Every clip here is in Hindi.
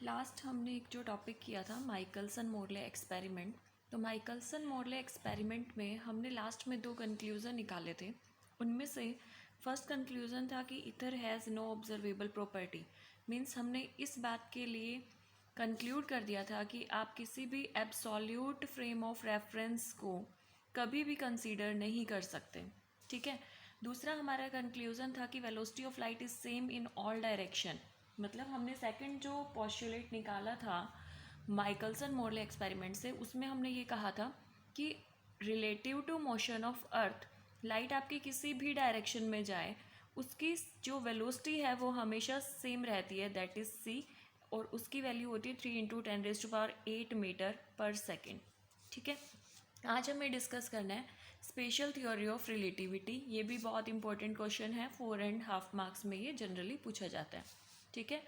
लास्ट हमने एक जो टॉपिक किया था माइकलसन मोरले एक्सपेरिमेंट। तो माइकलसन मोरले एक्सपेरिमेंट में हमने लास्ट में दो कंक्लूज़न निकाले थे। उनमें से फर्स्ट कंक्लूज़न था कि ether has no observable property. Means हमने इस बात के लिए कंक्लूड कर दिया था कि आप किसी भी एब्सोल्यूट फ्रेम ऑफ रेफरेंस को कभी भी कंसीडर नहीं कर सकते। ठीक है। दूसरा हमारा कंक्लूज़न था कि velocity of light is same in all direction. मतलब हमने सेकंड जो पॉस्टुलेट निकाला था माइकलसन मोरले एक्सपेरिमेंट से, उसमें हमने ये कहा था कि relative to motion of earth light आपकी किसी भी डायरेक्शन में जाए उसकी जो वेलोसिटी है वो हमेशा सेम रहती है, दैट इज़ सी, और उसकी वैल्यू होती है 3 × 10⁸ मीटर पर सेकेंड। ठीक है। आज हमें डिस्कस करना है स्पेशल थ्योरी ऑफ रिलेटिविटी। ये भी बहुत इंपॉर्टेंट क्वेश्चन है, 4.5 मार्क्स में ये जनरली पूछा जाता है। ठीक है।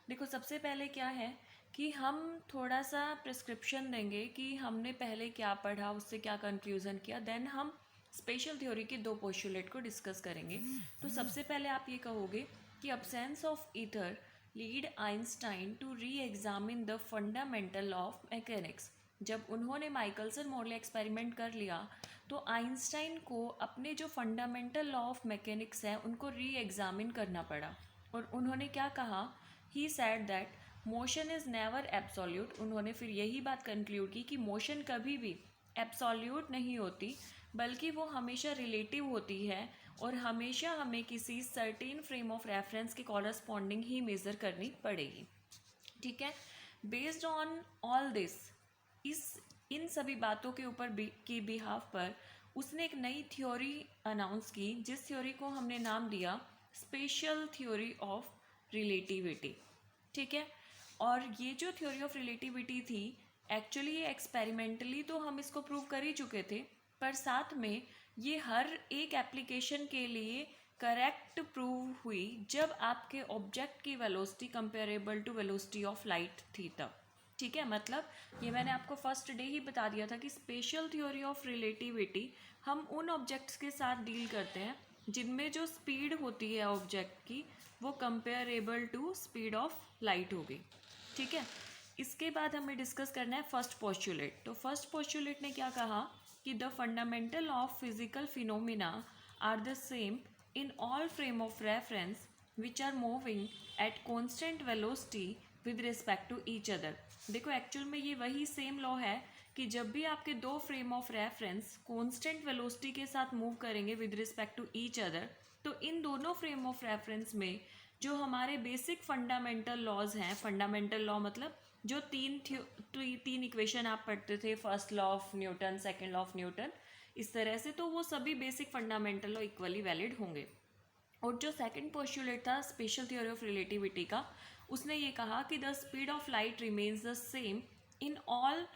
देखो सबसे पहले क्या है कि हम थोड़ा सा प्रिस्क्रिप्शन देंगे कि हमने पहले क्या पढ़ा, उससे क्या कंक्लूज़न किया, देन हम स्पेशल थ्योरी के दो पोस्टुलेट को डिस्कस करेंगे। तो सबसे पहले आप ये कहोगे कि absence of ether lead Einstein to reexamine the fundamental of mechanics. जब उन्होंने माइकलसन मोरले एक्सपेरिमेंट कर लिया तो आइंस्टाइन को अपने जो फंडामेंटल लॉ ऑफ मैकेनिक्स है उनको री एग्जामिन करना पड़ा। और उन्होंने क्या कहा, he said that motion is never absolute. उन्होंने फिर यही बात कंक्लूड की कि मोशन कभी भी एब्सोल्यूट नहीं होती, बल्कि वो हमेशा रिलेटिव होती है और हमेशा हमें किसी सर्टेन फ्रेम ऑफ रेफरेंस के कॉरस्पॉन्डिंग ही मेज़र करनी पड़ेगी। ठीक है। बेस्ड ऑन ऑल दिस, इन सभी बातों के ऊपर की बिहाफ पर उसने एक नई थ्योरी अनाउंस की, जिस थ्योरी को हमने नाम दिया स्पेशल थ्योरी ऑफ रिलेटिविटी। ठीक है। और ये जो थ्योरी ऑफ रिलेटिविटी थी एक्चुअली ये एक्सपेरिमेंटली तो हम इसको प्रूव कर ही चुके थे, पर साथ में ये हर एक एप्लीकेशन के लिए करेक्ट प्रूव हुई जब आपके ऑब्जेक्ट की velocity comparable to velocity of light थी तब। ठीक है। मतलब ये मैंने आपको फर्स्ट डे ही बता दिया था कि स्पेशल थ्योरी ऑफ रिलेटिविटी हम उन ऑब्जेक्ट्स के साथ डील करते हैं जिनमें जो स्पीड होती है ऑब्जेक्ट की वो comparable to speed of light होगी। ठीक है। इसके बाद हमें डिस्कस करना है फर्स्ट पोस्टुलेट। तो फर्स्ट पोस्टुलेट ने क्या कहा कि the fundamental of physical phenomena are the same in all frame of reference which are moving at constant velocity with respect to each other. देखो एक्चुअल में ये वही सेम लॉ है कि जब भी आपके दो frame of reference constant velocity के साथ मूव करेंगे with respect to each other, तो इन दोनों फ्रेम ऑफ रेफरेंस में जो हमारे बेसिक फंडामेंटल लॉज हैं, फंडामेंटल लॉ मतलब जो तीन इक्वेशन आप पढ़ते थे, first law of Newton, second law of Newton, इस तरह से, तो वो सभी basic fundamental law equally valid होंगे। और जो सेकंड पोस्टुलेट था स्पेशल थ्योरी ऑफ रिलेटिविटी का, उसने ये कहा कि the speed of light remains the same in all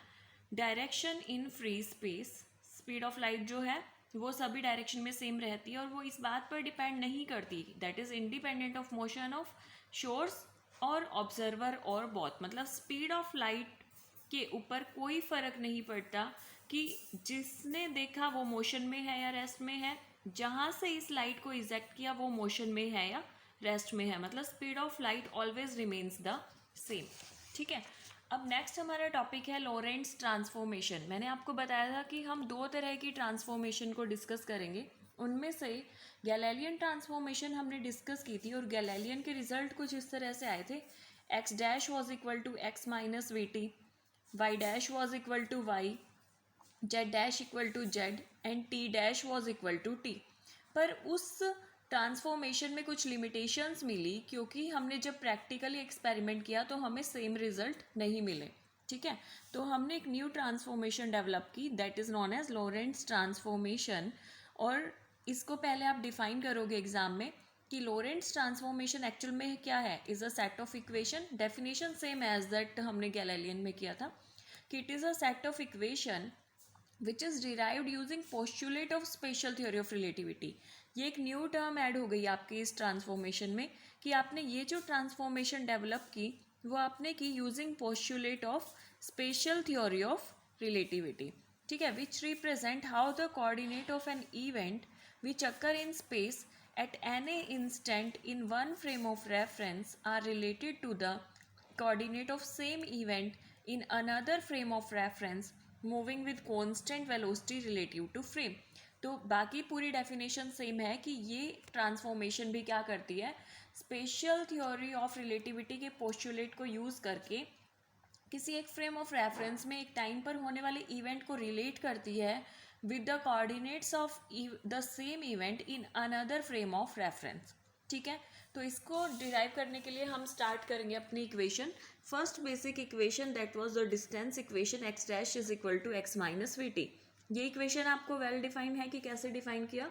direction in free space. Speed of light जो है वो सभी डायरेक्शन में सेम रहती है और वो इस बात पर डिपेंड नहीं करती, that is independent of motion of shores और ऑब्जर्वर और बोथ। मतलब स्पीड ऑफ लाइट के ऊपर कोई फ़र्क नहीं पड़ता कि जिसने देखा वो मोशन में है या रेस्ट में है, जहाँ से इस लाइट को इजेक्ट किया वो मोशन में है या रेस्ट में है। मतलब speed of light always remains the same. ठीक है। अब नेक्स्ट हमारा टॉपिक है लॉरेंट्ज़ ट्रांसफॉर्मेशन। मैंने आपको बताया था कि हम दो तरह की ट्रांसफॉर्मेशन को डिस्कस करेंगे। उनमें से गैलीलियन ट्रांसफॉर्मेशन हमने डिस्कस की थी और गैलीलियन के रिजल्ट कुछ इस तरह से आए थे, x dash was equal to x minus v t, y dash was equal to y, z dash equal to z and t dash was equal to t. पर उस ट्रांसफॉर्मेशन में कुछ लिमिटेशंस मिली क्योंकि हमने जब प्रैक्टिकली एक्सपेरिमेंट किया तो हमें सेम रिजल्ट नहीं मिले। ठीक है। तो हमने एक न्यू ट्रांसफॉर्मेशन डेवलप की, that is known as Lorentz transformation. और इसको पहले आप डिफाइन करोगे एग्जाम में कि लॉरेंट्ज़ ट्रांसफॉर्मेशन एक्चुअल में क्या है, is a set of equation. Definition same as that हमने गैलीलियन में किया था कि it is a set of equation which is derived using postulate of special theory of relativity. ये एक न्यू टर्म ऐड हो गई आपकी इस ट्रांसफॉर्मेशन में कि आपने ये जो ट्रांसफॉर्मेशन डेवलप की वो आपने की using postulate of special theory of relativity. ठीक है। Which represent how the coordinate of an event which occur in space at any instant in one frame of reference are related to the coordinate of same event in another frame of reference moving with constant velocity relative to frame। तो बाकी पूरी डेफिनेशन सेम है कि ये ट्रांसफॉर्मेशन भी क्या करती है, स्पेशल थ्योरी ऑफ रिलेटिविटी के पोस्टुलेट को यूज़ करके किसी एक फ्रेम ऑफ रेफरेंस में एक टाइम पर होने वाले इवेंट को रिलेट करती है with the coordinates of the same event in another frame of reference. ठीक है, तो इसको डिराइव करने के लिए हम स्टार्ट करेंगे अपनी equation. First basic equation that was the distance equation x dash is equal to x minus v t. ये इक्वेशन आपको वेल डिफाइन है कि कैसे डिफाइन किया।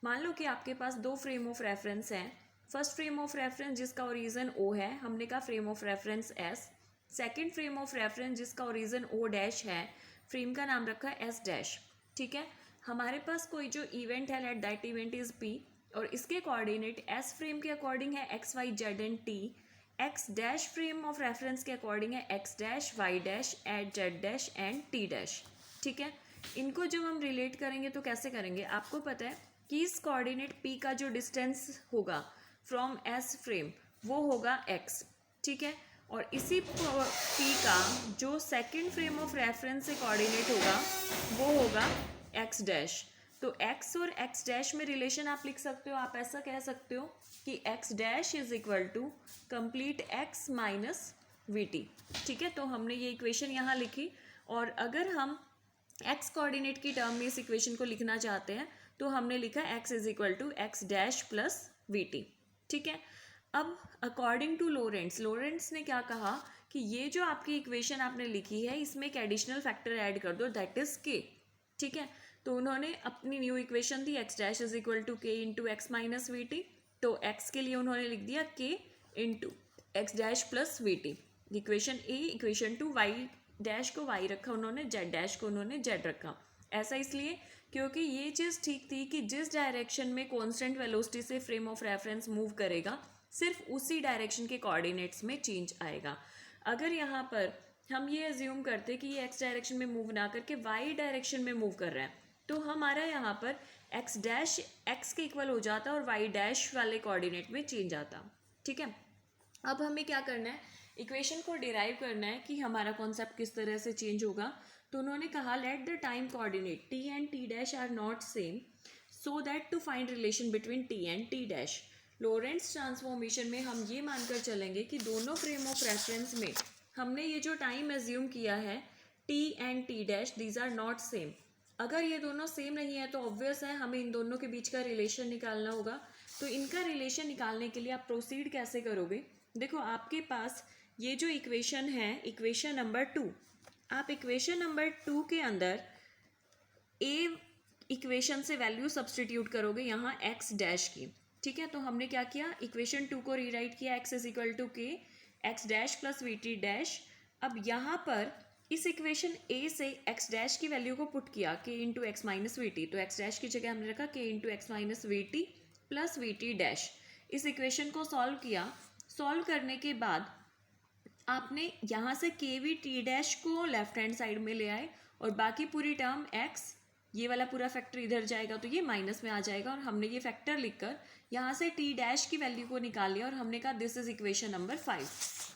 मान लो कि आपके पास दो फ्रेम ऑफ रेफरेंस हैं। फर्स्ट फ्रेम ऑफ रेफरेंस जिसका ओरिजिन ओ है, हमने कहा frame of reference S. Second frame of reference जिसका ओरिजिन ओ डैश है, फ्रेम का नाम रखा है एस डैश। ठीक है, हमारे पास कोई जो इवेंट है, let that event is P, और इसके कोऑर्डिनेट एस फ्रेम के अकॉर्डिंग है x y z and t. X dash frame of reference के अकॉर्डिंग है x dash y dash at z dash and t dash. ठीक है, इनको जब हम रिलेट करेंगे तो कैसे करेंगे, आपको पता है कि इस कोऑर्डिनेट पी का जो डिस्टेंस होगा फ्रॉम एस फ्रेम वो होगा एक्स। ठीक है, और इसी पी का जो सेकेंड फ्रेम ऑफ रेफरेंस से कोऑर्डिनेट होगा वो होगा एक्स डैश। तो एक्स और एक्स डैश में रिलेशन आप लिख सकते हो, आप ऐसा कह सकते हो कि x dash is equal to complete x minus v t. ठीक है, तो हमने ये इक्वेशन यहाँ लिखी, और अगर हम एक्स कोऑर्डिनेट की टर्म में इस इक्वेशन को लिखना चाहते हैं तो हमने लिखा x is equal to x dash plus v t. ठीक है, अब अकॉर्डिंग टू लोरेंट्स ने क्या कहा कि ये जो आपकी इक्वेशन आपने लिखी है इसमें एक एडिशनल फैक्टर ऐड कर दो, दैट इज के। ठीक है, तो उन्होंने अपनी न्यू इक्वेशन दी x dash is equal to k into x minus v t. तो एक्स के लिए उन्होंने लिख दिया k into x dash plus v t. Equation A, equation two, y dash को वाई रखा उन्होंने, जेड डैश को उन्होंने जेड रखा। ऐसा इसलिए क्योंकि ये चीज़ ठीक थी कि जिस डायरेक्शन में कॉन्स्टेंट वेलोसिटी से फ्रेम ऑफ रेफरेंस मूव करेगा सिर्फ उसी डायरेक्शन के कोऑर्डिनेट्स में चेंज आएगा। अगर यहाँ पर हम ये अज्यूम करते कि ये एक्स डायरेक्शन में मूव ना करके वाई डायरेक्शन में मूव कर रहा है तो हमारा यहाँ पर एक्स डैश एक्स के इक्वल हो जाता और वाई डैश वाले कोऑर्डिनेट में चेंज आता। ठीक है, अब हमें क्या करना है, इक्वेशन को डिराइव करना है कि हमारा कॉन्सेप्ट किस तरह से चेंज होगा। तो उन्होंने कहा let the time coordinate t and t dash are not same so that to find relation between t and t dash. Lorentz transformation में हम ये मानकर चलेंगे कि दोनों फ्रेम ऑफ रेफरेंस में हमने ये जो टाइम एज्यूम किया है t and t dash, these are not same. अगर ये दोनों सेम नहीं है तो ऑब्वियस है हमें इन दोनों के बीच का रिलेशन निकालना होगा। तो इनका रिलेशन निकालने के लिए आप प्रोसीड कैसे करोगे, देखो आपके पास ये जो इक्वेशन है इक्वेशन नंबर 2, आप इक्वेशन नंबर 2 के अंदर ए इक्वेशन से वैल्यू सब्सटीट्यूट करोगे यहाँ एक्स डैश की। ठीक है, तो हमने क्या किया, इक्वेशन 2 को रीराइट किया एक्स इज इक्वल टू के x dash plus v T dash. अब यहाँ पर इस इक्वेशन ए से एक्स डैश की वैल्यू को पुट किया k into x minus v t, तो एक्स डैश की जगह हमने रखा के into x minus v T plus v T dash. इस इक्वेशन को सॉल्व किया, सॉल्व करने के बाद आपने यहाँ से के वी टी डैश को लेफ्ट हैंड साइड में ले आए और बाकी पूरी टर्म एक्स, ये वाला पूरा फैक्टर इधर जाएगा तो ये माइनस में आ जाएगा, और हमने ये फैक्टर लिखकर यहाँ से टी डैश की वैल्यू को निकाल लिया और हमने कहा दिस इज इक्वेशन नंबर 5।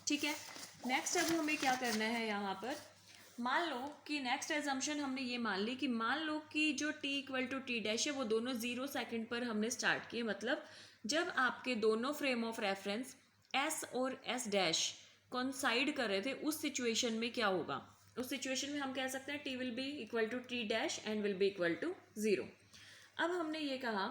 ठीक है, नेक्स्ट अब हमें क्या करना है, यहाँ पर मान लो कि नेक्स्ट एजम्पशन हमने ये मान ली कि मान लो कि जो t equal to t dash है वो दोनों 0 सेकेंड पर हमने स्टार्ट किए। मतलब जब आपके दोनों फ्रेम ऑफ रेफरेंस s और s डैश कॉन्साइड कर रहे थे उस सिचुएशन में क्या होगा, उस सिचुएशन में हम कह सकते हैं t will be equal to t dash and will be equal to 0। अब हमने ये कहा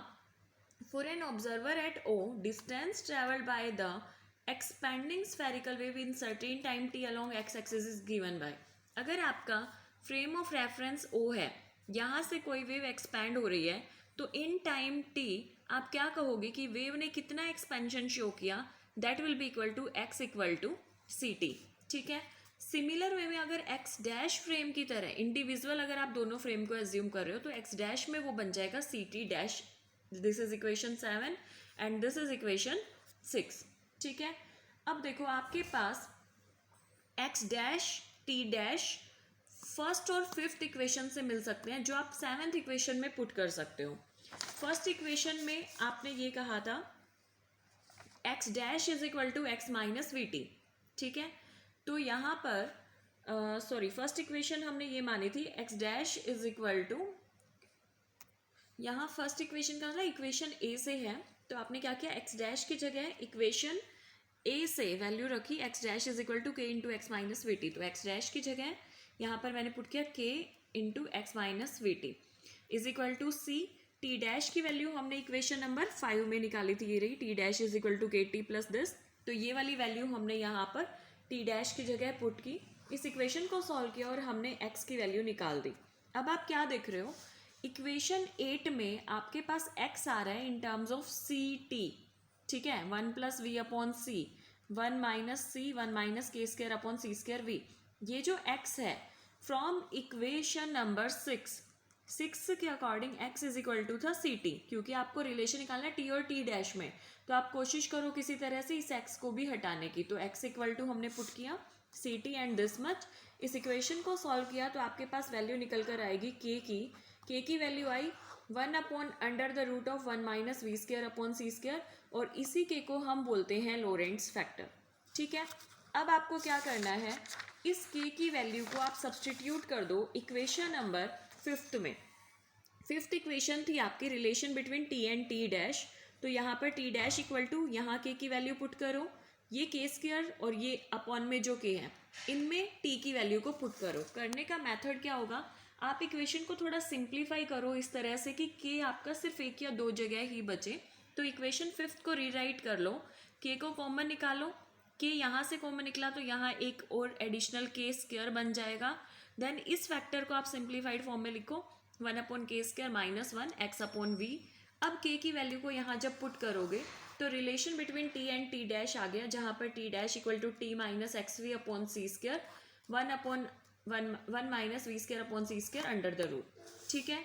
for an observer at o distance travelled by the expanding spherical wave in certain time t along x axis is given by. अगर आपका फ्रेम ऑफ रेफरेंस O है, यहाँ से कोई वेव एक्सपैंड हो रही है तो इन टाइम t आप क्या कहोगे कि वेव ने कितना एक्सपेंशन शो किया, that will be equal to x equal to c t. ठीक है, सिमिलर वे में अगर x डैश फ्रेम की तरह इंडिविजुअल अगर आप दोनों फ्रेम को एज्यूम कर रहे हो तो x डैश में वो बन जाएगा c t dash. This is equation 7 and this is equation 6। ठीक है, अब देखो आपके पास x dash t dash first और फिफ्थ इक्वेशन से मिल सकते हैं जो आप 7th इक्वेशन में पुट कर सकते हो। फर्स्ट इक्वेशन में आपने ये कहा था x dash is equal to x minus v t. ठीक है, तो यहाँ पर सॉरी फर्स्ट इक्वेशन हमने ये मानी थी x dash is equal to, यहाँ फर्स्ट इक्वेशन का था इक्वेशन ए से है, तो आपने क्या किया एक्स डैश की जगह इक्वेशन ए से वैल्यू रखी x dash is equal to k into x minus v t. तो एक्स डैश की जगह यहाँ पर मैंने पुट किया k into x minus v t is equal to c. T dash की वैल्यू हमने इक्वेशन नंबर 5 में निकाली थी, ये रही t dash is equal to k t plus this. तो ये वाली वैल्यू हमने यहाँ पर टी डैश की जगह पुट की, इस इक्वेशन को सॉल्व किया और हमने एक्स की वैल्यू निकाल दी। अब आप क्या देख रहे हो, इक्वेशन 8 में आपके पास x आ रहा है in terms of c t, ठीक है, 1 plus v upon c, 1 minus c, 1 minus k square upon c square v. ये जो x है फ्रॉम इक्वेशन नंबर 6 के according x is equal to था सी टी, क्योंकि आपको रिलेशन निकालना है टी और टी डैश में, तो आप कोशिश करो किसी तरह से इस x को भी हटाने की। तो x इक्वल टू हमने पुट किया c t and this much. इस इक्वेशन को सॉल्व किया तो आपके पास वैल्यू निकल कर आएगी k की वैल्यू आई 1 upon under the root of 1 minus v square upon c square, और इसी k को हम बोलते हैं लोरेंट्स फैक्टर, ठीक है। अब आपको क्या करना है, इस k की वैल्यू को आप सब्सटीट्यूट कर दो इक्वेशन नंबर 5 में। 5th इक्वेशन थी आपकी relation between t and t dash, तो यहाँ पर टी डैश इक्वल टू यहाँ k की वैल्यू पुट करो, ये के स्क्वायर और ये अपॉन में जो k है इनमें t की वैल्यू को पुट करो। करने का मेथड क्या होगा, आप इक्वेशन को थोड़ा सिंप्लीफाई करो इस तरह से कि k आपका सिर्फ एक या दो जगह ही बचे। तो इक्वेशन 5 को रीराइट कर लो, k को कॉमन निकालो, k यहाँ से कॉमन निकला तो यहाँ एक और एडिशनल k स्क्वायर बन जाएगा। देन इस फैक्टर को आप सिंप्लीफाइड फॉर्म में लिखो 1 upon k square minus 1 x upon v. अब k की वैल्यू को यहाँ जब पुट करोगे तो relation between t and t dash आ गया, जहाँ पर t dash equal to t minus x v upon c square 1 upon 1 minus v square upon c square under the root, ठीक है।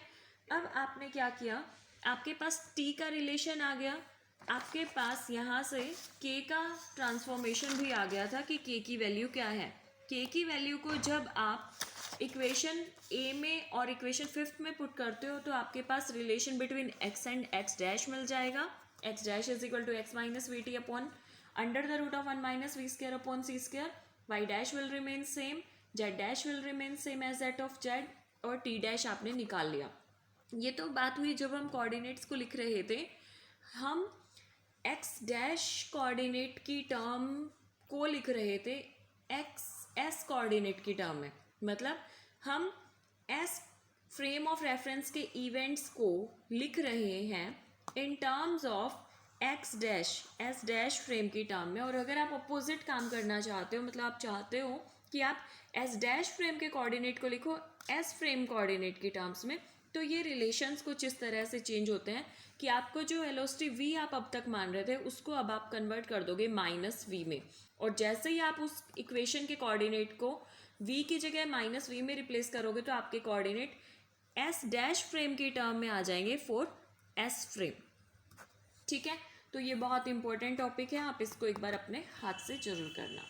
अब आपने क्या किया, आपके पास t का रिलेशन आ गया, आपके पास यहाँ से k का ट्रांसफॉर्मेशन भी आ गया था कि k की वैल्यू क्या है। k की वैल्यू को जब आप इक्वेशन a में और इक्वेशन 5 में पुट करते हो तो आपके पास relation between x and x dash मिल जाएगा। x dash is equal to x minus v t upon under the root of 1 minus v square upon c square. y dash will remain same, z dash will remain same as that of z, और t डैश आपने निकाल लिया। ये तो बात हुई जब हम कोऑर्डिनेट्स को लिख रहे थे, हम x डैश कोऑर्डिनेट की टर्म को लिख रहे थे s कोऑर्डिनेट की टर्म में, मतलब हम s फ्रेम ऑफ रेफरेंस के इवेंट्स को लिख रहे हैं इन terms of x dash s dash frame की टर्म में। और अगर आप अपोजिट काम करना चाहते हो, मतलब आप चाहते हो कि आप s डैश फ्रेम के कोऑर्डिनेट को लिखो s फ्रेम कोऑर्डिनेट की टर्म्स में, तो ये रिलेशंस कुछ इस तरह से चेंज होते हैं कि आपको जो वेलोसिटी v आप अब तक मान रहे थे उसको अब आप कन्वर्ट कर दोगे माइनस v में, और जैसे ही आप उस इक्वेशन के कोऑर्डिनेट को v की जगह माइनस v में रिप्लेस करोगे तो आपके कोऑर्डिनेट s डैश फ्रेम की टर्म में आ जाएंगे फॉर s फ्रेम, ठीक है। तो ये बहुत इंपॉर्टेंट टॉपिक है, आप इसको एक बार अपने हाथ से जरूर करना।